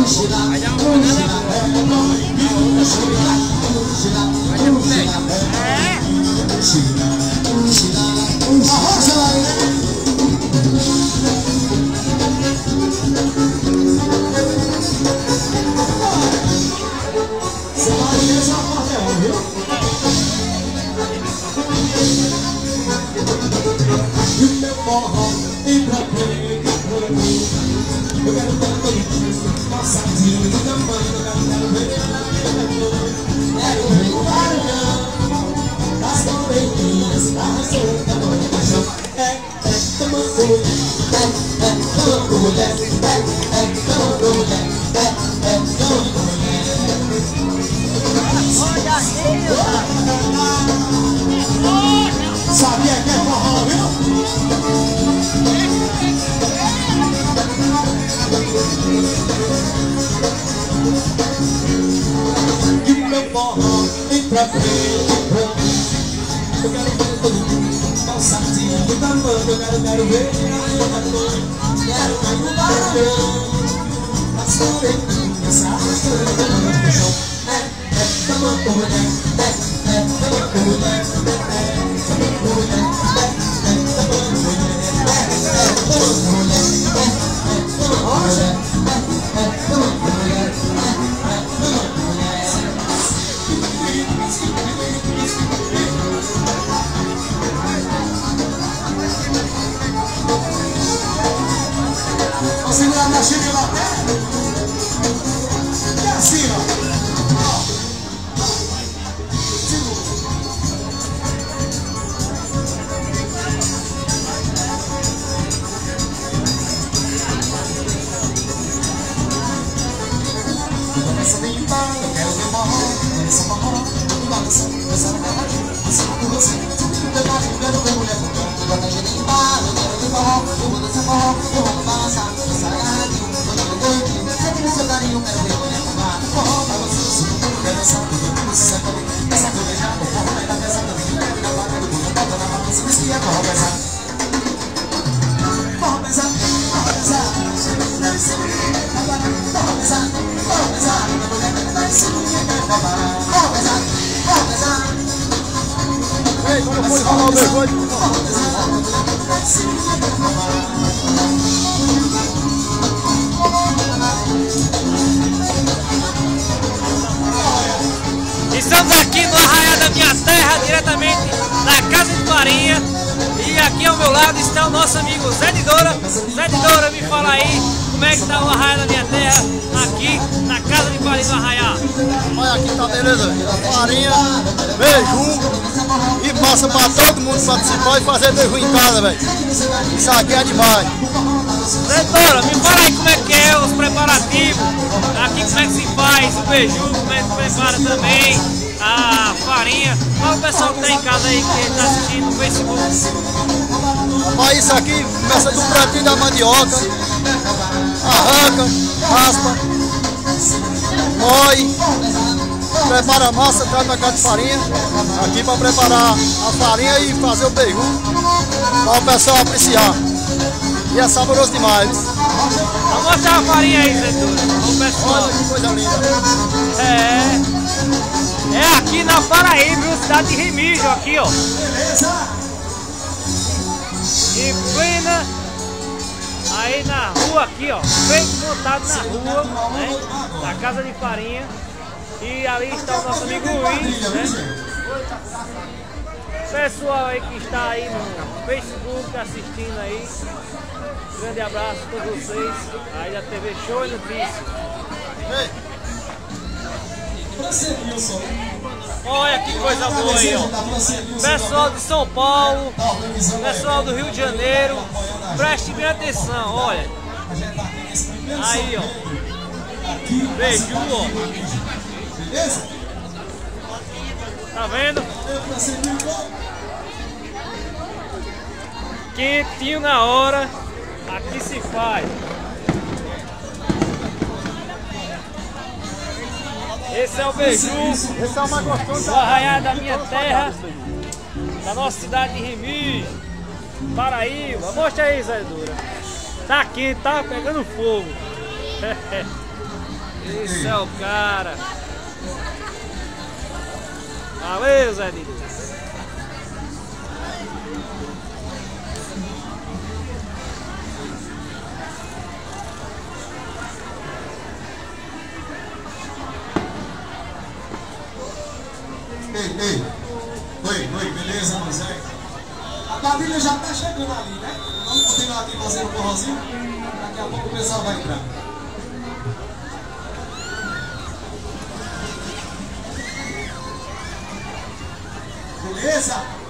Vai dar uma panada boa. Vai ter moleque. Eu quero tanto nossa vida do tamanho, eu quero ver quero ver o barulhão das correntinhas, das soltas da noite paixão. Toma mulher, toma mulher, toma mulher, toma mulher. Olha aí, sabia que é forró, viu? E o meu forró vem pra frente, eu quero ver todo mundo calçadinho do tamanho, eu quero ver quero ver o barulhão das correntinhas, arrastando no chão. Toma mulher, toma mulher, segurando a Chico lá. E assim, ó. Começa bem em paz, eu quero ver forró, começa forró, tudo balança, dançar na garagem, dançar com você, subindo o debate, eu quero ver mulher com canto, bota a gente em paz, eu quero ver forró, eu vou dançar forró, eu vou balançar, dançar na garagem, sempre no seu carinho, quero ver mulher com gato, forró pra você, subindo, quero dançar, tudo você sabe também, dançar com beijar, o forró vai dar pesado, também, leve na barra do mundo, bota na balança, diz que é forró pesado, forró pesado, forró pesado, deve ser, agora, forró pesado, forró pesado, a mulher deve ser, forró pesado, forró pesado. Ei, quando for falar o vergonho, estamos aqui no Arraial da Minha Terra, diretamente da Casa de Farinha. E aqui ao meu lado está o nosso amigo Zé de Doura. Zé de Doura, me fala aí como é que está o Arraial da Minha Terra, aqui na Casa de Farinha do Arraial. olha aqui tá beleza, farinha, beiju e passa pra todo mundo participar e fazer beiju em casa, velho. Isso aqui é demais. Zé de Doura, me fala aí como é que é os preparativos, aqui como é que se faz o beiju, como é que se prepara também a farinha. Fala o pessoal que está em casa aí, que está assistindo no Facebook. Rapaz, isso aqui começa do pratinho da mandioca, arranca, raspa, moe, prepara a massa, traz na casa de farinha, aqui para preparar a farinha e fazer o beiju, para o pessoal apreciar. E é saboroso demais. Vamos mostrar a farinha aí, Zé Doura, o pessoal. Olha que coisa linda. É aqui na Paraíba, viu? Cidade de Remígio, aqui, ó. Em plena, aí na rua aqui, ó, bem montado na rua, né, na Casa de Farinha. E ali está o nosso amigo Luiz, né. Pessoal aí que está aí no Facebook assistindo aí, grande abraço a todos vocês, aí da TV Show e Notícias. Olha que coisa boa aí, ó. Pessoal de São Paulo, pessoal do Rio de Janeiro, preste bem atenção, olha. Aí, ó. Beiju, ó. Tá vendo? Quentinho na hora, aqui se faz. Esse é o beiju, Esse é o mais gostoso do Arraial da Minha Terra, da nossa cidade de Remígio, Paraíba. Mostra aí, Zé Doura. Tá quente, tá pegando fogo. Esse é o cara. Valeu, Zé Nidora. Ei. Oi, beleza, Zé? A quadrilha já tá chegando ali, né? Vamos continuar aqui fazendo um forrozinho? Daqui a pouco o pessoal vai entrar. Beleza?